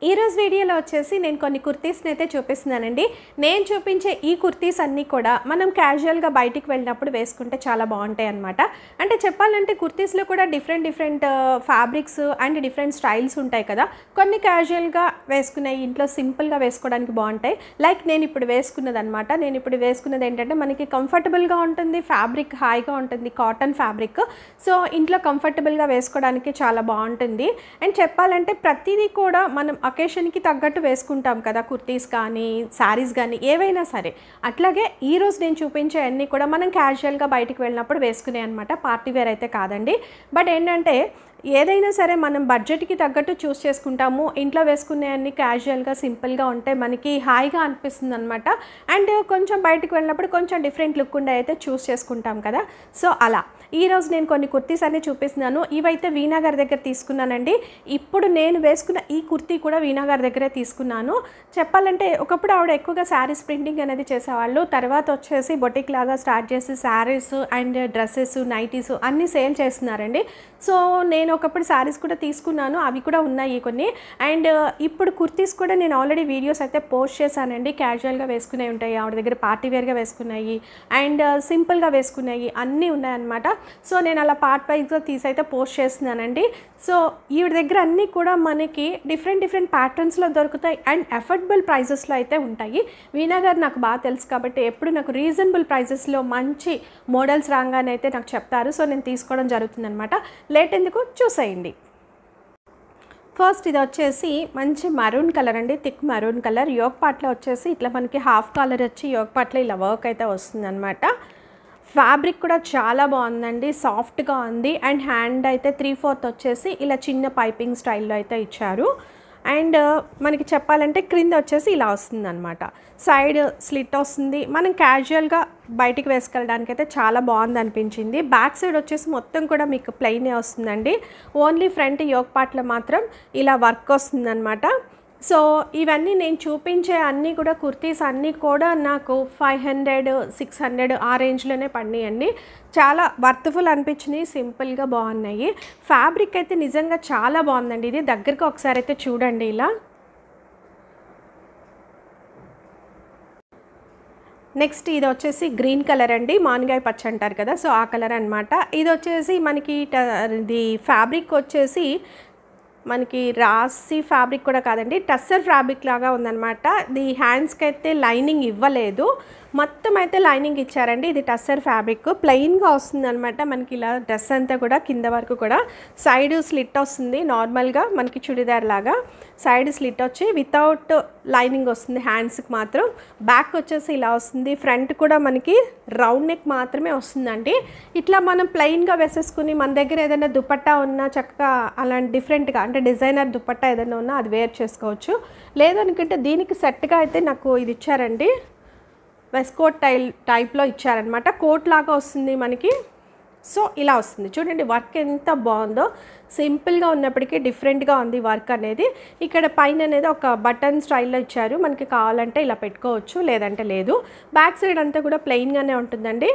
ఈ రోజు వీడియోలో వచ్చేసి నేను కొన్ని కుర్తీస్ని అయితే చూపిస్తున్నానండి. నేను చూపించే ఈ కుర్తీస్ అన్నీ కూడా మనం క్యాజువల్గా బయటికి వెళ్ళినప్పుడు వేసుకుంటే చాలా బాగుంటాయి అన్నమాట. అంటే చెప్పాలంటే కుర్తీస్లో కూడా different fabrics and different styles ఉంటాయి కదా. కొన్ని క్యాజువల్గా వేసుకున్నాయి, ఇంట్లో సింపుల్గా వేసుకోవడానికి బాగుంటాయి. లైక్ నేను ఇప్పుడు వేసుకున్నది అనమాట. నేను ఇప్పుడు వేసుకున్నది ఏంటంటే మనకి కంఫర్టబుల్గా ఉంటుంది, ఫ్యాబ్రిక్ హాయిగా ఉంటుంది, కాటన్ ఫ్యాబ్రిక్. సో ఇంట్లో కంఫర్టబుల్గా వేసుకోవడానికి చాలా బాగుంటుంది. అండ్ చెప్పాలంటే ప్రతిదీ కూడా మనం అకేషన్కి తగ్గట్టు వేసుకుంటాం కదా, కుర్తీస్ కానీ శారీస్ కానీ ఏవైనా సరే. అట్లాగే ఈరోజు నేను చూపించే అన్నీ కూడా మనం క్యాజువల్గా బయటికి వెళ్ళినప్పుడు వేసుకునే అనమాట, పార్టీ వేర్ అయితే కాదండి. బట్ ఏంటంటే ఏదైనా సరే మనం బడ్జెట్కి తగ్గట్టు చూస్ చేసుకుంటాము. ఇంట్లో వేసుకునే అన్ని క్యాజువల్గా సింపుల్గా ఉంటే మనకి హాయిగా అనిపిస్తుంది అనమాట. అండ్ కొంచెం బయటికి వెళ్ళినప్పుడు కొంచెం డిఫరెంట్ లుక్ ఉండే అయితే చూస్ చేసుకుంటాం కదా. సో అలా ఈరోజు నేను కొన్ని కుర్తీస్ అన్నీ చూపిస్తున్నాను. ఇవైతే వీణా గారి దగ్గర తీసుకున్నానండి. ఇప్పుడు నేను వేసుకున్న ఈ కుర్తీ కూడా వీణా గారి దగ్గరే తీసుకున్నాను. చెప్పాలంటే ఒకప్పుడు ఆవిడ ఎక్కువగా శారీస్ ప్రింటింగ్ అనేది చేసేవాళ్ళు. తర్వాత వచ్చేసి బొటిక్ లాగా స్టార్ట్ చేసి శారీస్ అండ్ డ్రెస్సెస్, నైటీస్ అన్నీ సేల్ చేస్తున్నారండి. సో నేను ఒకప్పుడు శారీస్ కూడా తీసుకున్నాను, అవి కూడా ఉన్నాయి కొన్ని. అండ్ ఇప్పుడు కుర్తీస్ కూడా నేను ఆల్రెడీ వీడియోస్ అయితే పోస్ట్ చేశానండి. క్యాజువల్గా వేసుకునే ఉంటాయి ఆవిడ దగ్గర, పార్టీ వేర్గా వేసుకున్నాయి అండ్ సింపుల్గా వేసుకున్నాయి అన్నీ ఉన్నాయన్నమాట. సో నేను అలా పార్ట్ వైజ్గా తీసి అయితే పోస్ట్ చేస్తున్నానండి. సో ఈవిడ దగ్గర అన్నీ కూడా మనకి డిఫరెంట్ ప్యాటర్న్స్లో దొరుకుతాయి అండ్ అఫోర్డబుల్ ప్రైజెస్లో అయితే ఉంటాయి. వీణా గారు నాకు బాగా తెలుసు కాబట్టి ఎప్పుడు నాకు రీజనబుల్ ప్రైజెస్లో మంచి మోడల్స్ రాగానే అయితే నాకు చెప్తారు. సో నేను తీసుకోవడం జరుగుతుందనమాట. లేట్ ఎందుకు, చూసేయండి. ఫస్ట్ ఇది వచ్చేసి మంచి మరూన్ కలర్ అండి, థిక్ మరూన్ కలర్. యోగ్ పార్ట్లో వచ్చేసి ఇట్లా మనకి హాఫ్ కాలర్ వచ్చి యోగ్ పార్ట్లో ఇలా వర్క్ అయితే వస్తుందన్నమాట. ఫ్యాబ్రిక్ కూడా చాలా బాగుందండి, సాఫ్ట్గా ఉంది. అండ్ హ్యాండ్ అయితే 3/4 వచ్చేసి ఇలా చిన్న పైపింగ్ స్టైల్లో అయితే ఇచ్చారు. అండ్ మనకి చెప్పాలంటే క్రింద వచ్చేసి ఇలా వస్తుంది అనమాట. సైడ్ స్లిట్ వస్తుంది. మనం క్యాజువల్గా బయటికి వేసుకెళ్ళడానికి అయితే చాలా బాగుంది అనిపించింది. బ్యాక్ సైడ్ వచ్చేసి మొత్తం కూడా మీకు ప్లెయినే వస్తుందండి. ఓన్లీ ఫ్రంట్ యోగ్ పార్ట్లో మాత్రం ఇలా వర్క్ వస్తుందన్నమాట. సో ఇవన్నీ నేను చూపించే అన్నీ కూడా కుర్తీస్ అన్నీ కూడా నాకు 500, 600 ఆ రేంజ్లోనే పడినాయండి. చాలా వర్త్ఫుల్ అనిపించినాయి, సింపుల్గా బాగున్నాయి. ఫ్యాబ్రిక్ అయితే నిజంగా చాలా బాగుందండి. ఇది దగ్గరికి ఒకసారి అయితే చూడండి. ఇలా నెక్స్ట్ ఇది వచ్చేసి గ్రీన్ కలర్ అండి, మామిడికాయ పచ్చ అంటారు కదా, సో ఆ కలర్ అనమాట. ఇది వచ్చేసి మనకి ఇది ఫ్యాబ్రిక్ వచ్చేసి మనకి రాసి ఫ్యాబ్రిక్ కూడా కాదండి, టస్సర్ ఫ్యాబ్రిక్ లాగా ఉందన్నమాట. ఇది హ్యాండ్స్కి అయితే లైనింగ్ ఇవ్వలేదు, మొత్తం అయితే లైనింగ్ ఇచ్చారండి. ఇది టస్సర్ ఫ్యాబ్రిక్ ప్లెయిన్గా వస్తుంది అనమాట. మనకి ఇలా డ్రెస్ అంతా కూడా కింద వరకు కూడా సైడ్ స్లిట్ వస్తుంది, నార్మల్గా మనకి చుడిదార్ లాగా సైడ్ స్లిట్ వచ్చి వితౌట్ లైనింగ్ వస్తుంది హ్యాండ్స్కి మాత్రం. బ్యాక్ వచ్చేసి ఇలా వస్తుంది. ఫ్రంట్ కూడా మనకి రౌండ్ నెక్ మాత్రమే వస్తుందండి. ఇట్లా మనం ప్లెయిన్గా వేసేసుకుని మన దగ్గర ఏదైనా దుపట్టా ఉన్నా చక్కగా అలాంటి డిఫరెంట్గా అంటే డిజైనర్ దుపట్టా ఏదైనా ఉన్నా అది వేర్ చేసుకోవచ్చు. లేదనుకుంటే దీనికి సెట్గా అయితే నాకు ఇది ఇచ్చారండి, వెస్ట్ కోట్ టైప్లో ఇచ్చారనమాట. కోట్ లాగా వస్తుంది మనకి. సో ఇలా వస్తుంది చూడండి, వర్క్ ఎంత బాగుందో. సింపుల్గా ఉన్నప్పటికీ డిఫరెంట్గా ఉంది వర్క్ అనేది. ఇక్కడ పైన అనేది ఒక బటన్ స్టైల్లో ఇచ్చారు, మనకి కావాలంటే ఇలా పెట్టుకోవచ్చు, లేదంటే లేదు. బ్యాక్ సైడ్ అంతా కూడా ప్లెయిన్గానే ఉంటుందండి.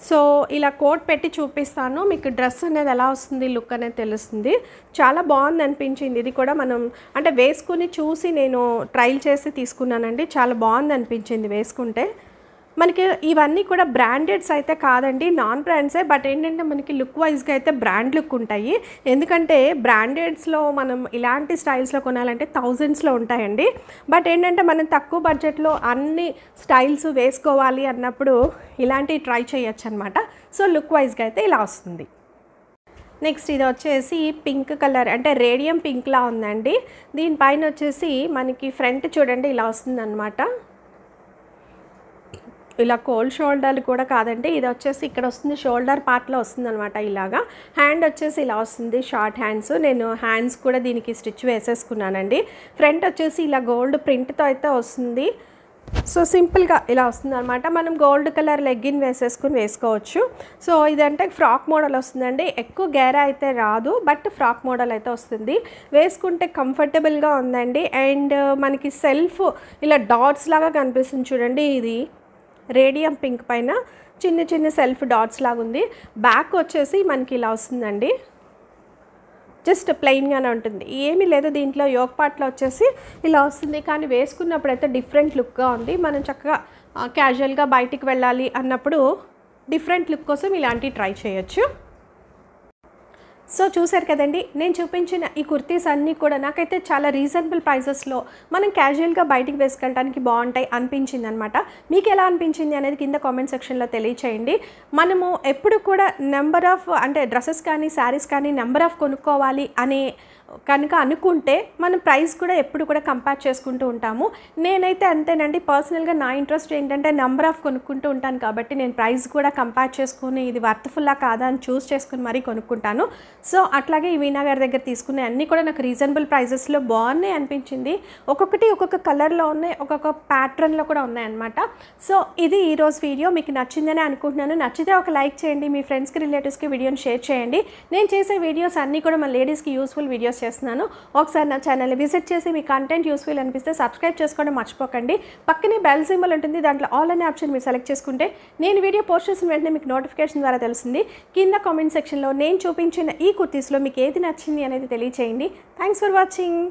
సో ఇలా కోట్ పెట్టి చూపిస్తాను, మీకు డ్రెస్ అనేది ఎలా వస్తుంది, లుక్ అనేది తెలుస్తుంది. చాలా బాగుంది అనిపించింది. ఇది కూడా మనం అంటే వేసుకుని చూసి నేను ట్రైల్ చేసి తీసుకున్నానండి. చాలా బాగుంది అనిపించింది వేసుకుంటే. మనకి ఇవన్నీ కూడా బ్రాండెడ్స్ అయితే కాదండి, నాన్ బ్రాండ్సే. బట్ ఏంటంటే మనకి లుక్ వైజ్గా అయితే బ్రాండ్ లుక్ ఉంటాయి. ఎందుకంటే బ్రాండెడ్స్లో మనం ఇలాంటి స్టైల్స్లో కొనాలంటే థౌజండ్స్లో ఉంటాయండి. బట్ ఏంటంటే మనం తక్కువ బడ్జెట్లో అన్ని స్టైల్స్ వేసుకోవాలి అన్నప్పుడు ఇలాంటివి ట్రై చేయొచ్చు అనమాట. సో లుక్ వైజ్గా అయితే ఇలా వస్తుంది. నెక్స్ట్ ఇది వచ్చేసి పింక్ కలర్ అంటే రేడియం పింక్లా ఉందండి. దీనిపైన వచ్చేసి మనకి ఫ్రంట్ చూడండి ఇలా వస్తుంది అనమాట. ఇలా కోల్డ్ షోల్డర్ కూడా కాదండి, ఇది వచ్చేసి ఇక్కడ వస్తుంది, షోల్డర్ పార్ట్లో వస్తుంది అనమాట. ఇలాగా హ్యాండ్ వచ్చేసి ఇలా వస్తుంది, షార్ట్ హ్యాండ్స్. నేను హ్యాండ్స్ కూడా దీనికి స్టిచ్ వేసేసుకున్నానండి. ఫ్రంట్ వచ్చేసి ఇలా గోల్డ్ ప్రింట్తో అయితే వస్తుంది. సో సింపుల్గా ఇలా వస్తుంది అనమాట. మనం గోల్డ్ కలర్ లెగ్గిన్ వేసుకోవచ్చు. సో ఇదంటే ఫ్రాక్ మోడల్ వస్తుందండి. ఎక్కువ గేరా అయితే రాదు, బట్ ఫ్రాక్ మోడల్ అయితే వస్తుంది. వేసుకుంటే కంఫర్టబుల్గా ఉందండి. అండ్ మనకి సెల్ఫ్ ఇలా డాట్స్ లాగా కనిపిస్తుంది చూడండి. ఇది రేడియం పింక్ పైన చిన్న సెల్ఫ్ డాట్స్ లాగా ఉంది. బ్యాక్ వచ్చేసి మనకి ఇలా వస్తుందండి. జస్ట్ ప్లెయిన్గానే ఉంటుంది, ఏమీ లేదు. దీంట్లో యోగ్ పార్ట్లో వచ్చేసి ఇలా వస్తుంది, కానీ వేసుకున్నప్పుడు అయితే డిఫరెంట్ లుక్గా ఉంది. మనం చక్కగా క్యాజువల్గా బయటికి వెళ్ళాలి అన్నప్పుడు డిఫరెంట్ లుక్ కోసం ఇలాంటివి ట్రై చేయొచ్చు. సో చూసారు కదండి, నేను చూపించిన ఈ కుర్తీస్ అన్నీ కూడా నాకైతే చాలా రీజనబుల్ ప్రైజెస్లో మనం క్యాజువల్గా బయటికి వేసుకెళ్ళడానికి బాగుంటాయి అనిపించింది అనమాట. మీకు ఎలా అనిపించింది అనేది కింద కామెంట్ సెక్షన్లో తెలియచేయండి. మనము ఎప్పుడు కూడా నెంబర్ ఆఫ్ అంటే డ్రెస్సెస్ కానీ శారీస్ కానీ నెంబర్ ఆఫ్ కొనుక్కోవాలి అనే కనుక అనుకుంటే మనం ప్రైస్ కూడా ఎప్పుడు కూడా కంపేర్ చేసుకుంటూ ఉంటాము. నేనైతే అంతేనండి, పర్సనల్గా నా ఇంట్రెస్ట్ ఏంటంటే నెంబర్ ఆఫ్ కొనుక్కుంటూ ఉంటాను కాబట్టి నేను ప్రైస్ కూడా కంపేర్ చేసుకుని ఇది వర్త్ఫుల్లా కాదా అని చూస్ చేసుకుని మరీ కొనుక్కుంటాను. సో అట్లాగే ఈ వీణా గారి దగ్గర తీసుకునే అన్నీ కూడా నాకు రీజనబుల్ ప్రైజెస్లో బాగున్నాయి అనిపించింది. ఒక్కొక్కటి ఒక్కొక్క కలర్లో ఉన్నాయి, ఒక్కొక్క ప్యాటర్న్లో కూడా ఉన్నాయన్నమాట. సో ఇది ఈరోజు వీడియో మీకు నచ్చిందని అనుకుంటున్నాను. నచ్చితే ఒక లైక్ చేయండి, మీ ఫ్రెండ్స్కి రిలేటివ్స్కి వీడియోని షేర్ చేయండి. నేను చేసే వీడియోస్ అన్నీ కూడా మన లేడీస్కి యూస్ఫుల్ వీడియోస్ చేస్తున్నాను. ఒకసారి నా ఛానల్ని విజిట్ చేసి మీ కంటెంట్ యూస్ఫుల్ అనిపిస్తే సబ్స్క్రైబ్ చేసుకోవడం మర్చిపోకండి. పక్కనే బెల్ సింబల్ ఉంటుంది, దాంట్లో ఆల్ అనే ఆప్షన్ మీరు సెలెక్ట్ చేసుకుంటే నేను వీడియో పోస్ట్ చేసిన వెంటనే మీకు నోటిఫికేషన్ ద్వారా తెలుస్తుంది. కింద కామెంట్ సెక్షన్లో నేను చూపించిన ఈ కుర్తీస్లో మీకు ఏది నచ్చింది అనేది తెలియచేయండి. Thanks for watching.